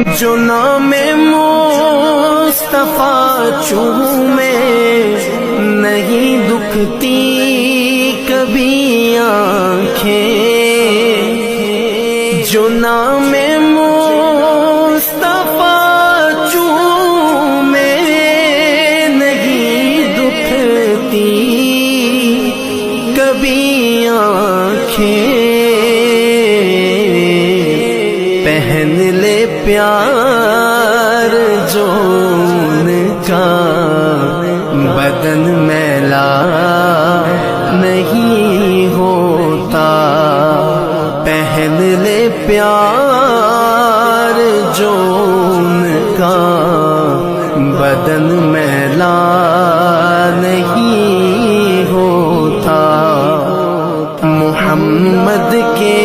جو نام مصطفیٰ چومے نہیں دکھتی کبھی آنکھیں، جو نام مصطفیٰ چومے نہیں دکھتی کبھی آنکھیں، پہن لے پیار جو ان کا بدن میلا نہیں ہوتا، پہن لے پیار جو ان کا بدن میلا نہیں ہوتا، محمد کے